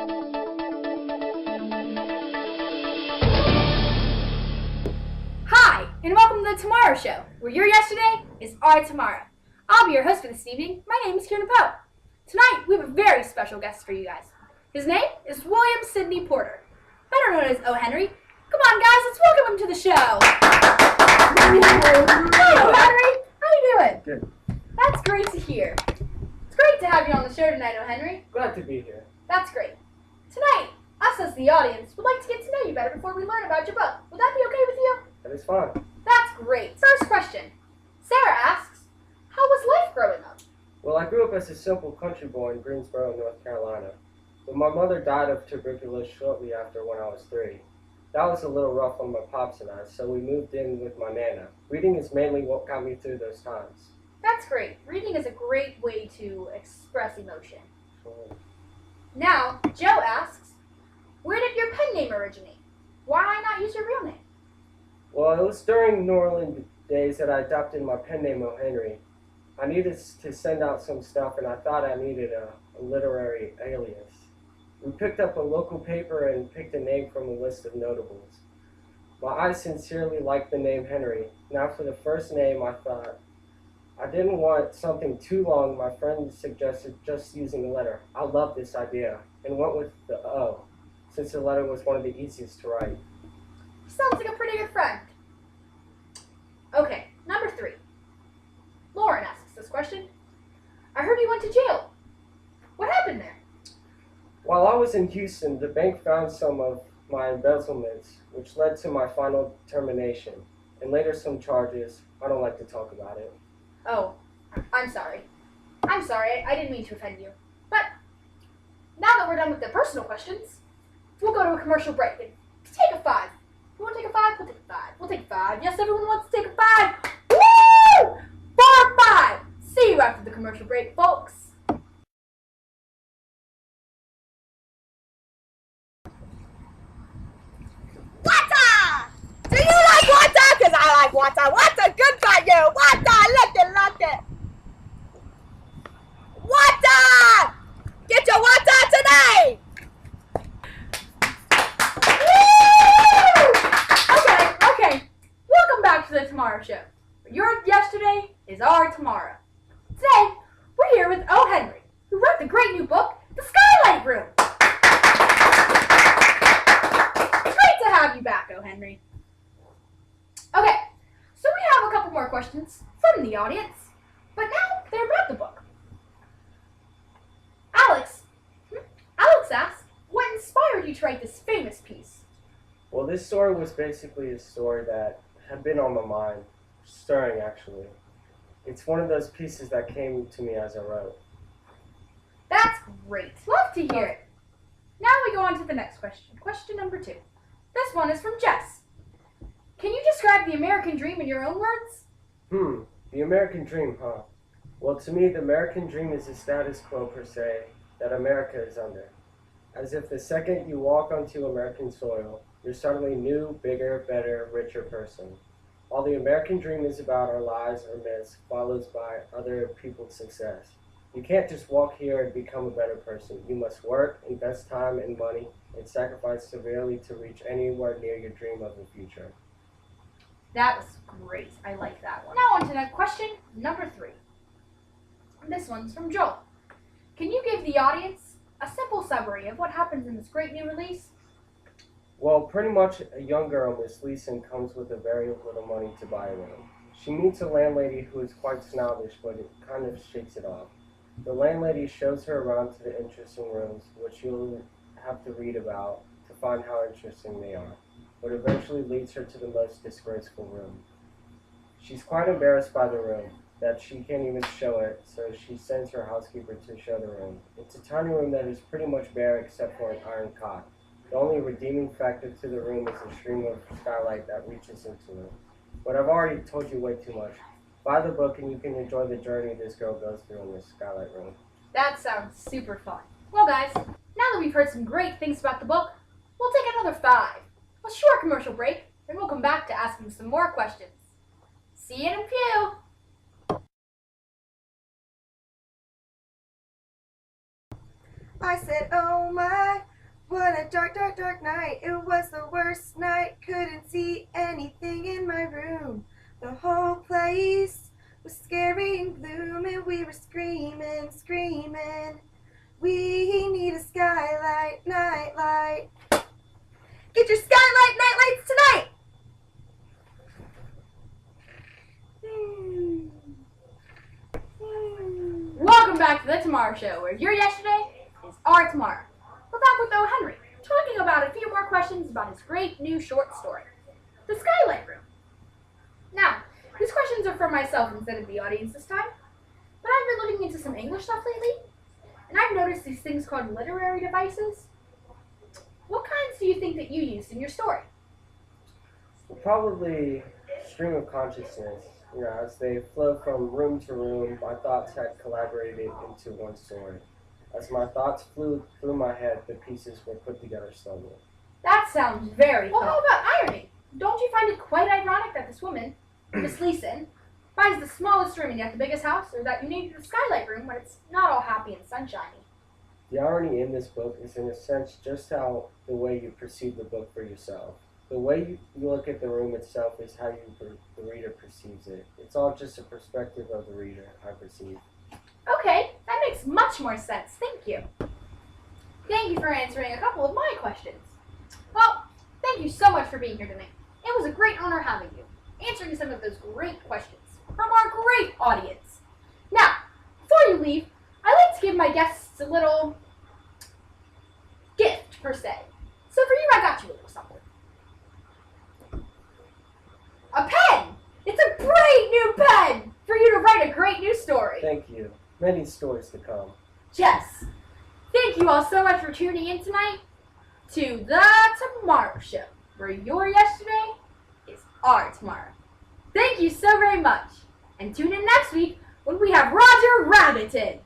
Hi, and welcome to the Tomorrow Show, where your yesterday is our tomorrow. I'll be your host for this evening. My name is Kyernan Poe. Tonight, we have a very special guest for you guys. His name is William Sidney Porter, better known as O. Henry. Come on, guys, let's welcome him to the show. Hey, O. Henry. How you doing? Good. That's great to hear. It's great to have you on the show tonight, O. Henry. Glad to be here. That's great. Tonight, us as the audience would like to get to know you better before we learn about your book. Would that be okay with you? That is fine. That's great. First question. Sarah asks, how was life growing up? Well, I grew up as a simple country boy in Greensboro, North Carolina. But my mother died of tuberculosis shortly after when I was 3. That was a little rough on my pops and I, so we moved in with my nana. Reading is mainly what got me through those times. That's great. Reading is a great way to express emotion. Sure. Now, Joe asks, where did your pen name originate? Why not use your real name? Well, it was during New Orleans days that I adopted my pen name O. Henry. I needed to send out some stuff and I thought I needed a literary alias. We picked up a local paper and picked a name from a list of notables. I sincerely liked the name Henry. Now for the first name, I thought I didn't want something too long. My friend suggested just using a letter. I loved this idea and went with the O, since the letter was one of the easiest to write. Sounds like a pretty good friend. Okay, number 3. Lauren asks this question. I heard you went to jail. What happened there? While I was in Houston, the bank found some of my embezzlements, which led to my final termination, and later some charges. I don't like to talk about it. Oh, I'm sorry. I'm sorry, I didn't mean to offend you. But now that we're done with the personal questions, we'll go to a commercial break and take a 5. You want to take a 5? We'll take a 5. We'll take a 5. Yes, everyone wants to take a 5. Woo! 4 5. See you after the commercial break, folks. Water! Do you like water? Because I like water. Water good for you. Water! Look it. Water! Get your water today! Okay. Welcome back to the Tomorrow Show. Your yesterday is our tomorrow. Today, we're here with O. Henry, who wrote the great new book, The Skylight Room. Great to have you back, O. Henry. Okay, so we have a couple more questions from the audience, but now they're about the book. Alex asks, what inspired you to write this famous piece? Well, this story was basically a story that had been on my mind, stirring actually. It's one of those pieces that came to me as I wrote. That's great. Love to hear it. Now we go on to the next question. Question number 2. This one is from Jess. Can you describe the American dream in your own words? The American dream, huh? Well, to me, the American dream is the status quo per se that America is under. As if the second you walk onto American soil, you're suddenly a new, bigger, better, richer person. While the American dream is about our lives or myths, followed by other people's success. You can't just walk here and become a better person. You must work, invest time and money, and sacrifice severely to reach anywhere near your dream of the future. That was great. I like that one. Now on to question number 3. This one's from Joel. Can you give the audience a simple summary of what happens in this great new release? Well, pretty much a young girl, Miss Leeson, comes with a very little money to buy a room. She meets a landlady who is quite snobbish, but it kind of shakes it off. The landlady shows her around to the interesting rooms, which you'll have to read about to find how interesting they are, but eventually leads her to the most disgraceful room. She's quite embarrassed by the room, that she can't even show it, so she sends her housekeeper to show the room. It's a tiny room that is pretty much bare except for an iron cot. The only redeeming factor to the room is a stream of skylight that reaches into it. But I've already told you way too much. Buy the book and you can enjoy the journey this girl goes through in this skylight room. That sounds super fun. Well guys, now that we've heard some great things about the book, we'll take another 5. A short commercial break, and we'll come back to asking some more questions. See you in a few! I said, oh my, a dark, dark, dark night. It was the worst night. Couldn't see anything in my room. The whole place was scary and gloom, and we were screaming, screaming. We need a skylight, nightlight. Get your skylight nightlights tonight. Welcome back to The Tomorrow Show, where your yesterday is our tomorrow. We're back with O. Henry, talking about a few more questions about his great new short story, The Skylight Room. Now, these questions are for myself instead of the audience this time, but I've been looking into some English stuff lately, and I've noticed these things called literary devices. What kinds do you think that you used in your story? Well, probably stream of consciousness. As they flow from room to room, my thoughts had collaborated into one story. As my thoughts flew through my head, the pieces were put together slowly. That sounds very fun. Well, how about irony? Don't you find it quite ironic that this woman, Miss Leeson, buys the smallest room and yet the biggest house, or that you named it the Skylight Room when it's not all happy and sunshiny? The irony in this book is, in a sense, just how the way you perceive the book for yourself. The way you look at the room itself is how the reader perceives it. It's all just a perspective of the reader, I perceive. Okay, that makes much more sense. Thank you. Thank you for answering a couple of my questions. Well, thank you so much for being here tonight. It was a great honor having you, answering some of those great questions from our great audience. Now, before you leave, I like to give my guests a little gift, per se. So for you, I got you a little something. A pen! It's a great new pen for you to write a great new story. Thank you. Many stories to come. Yes. Thank you all so much for tuning in tonight to The Tomorrow Show, where your yesterday is our tomorrow. Thank you so very much. And tune in next week when we have Roger Rabbitin.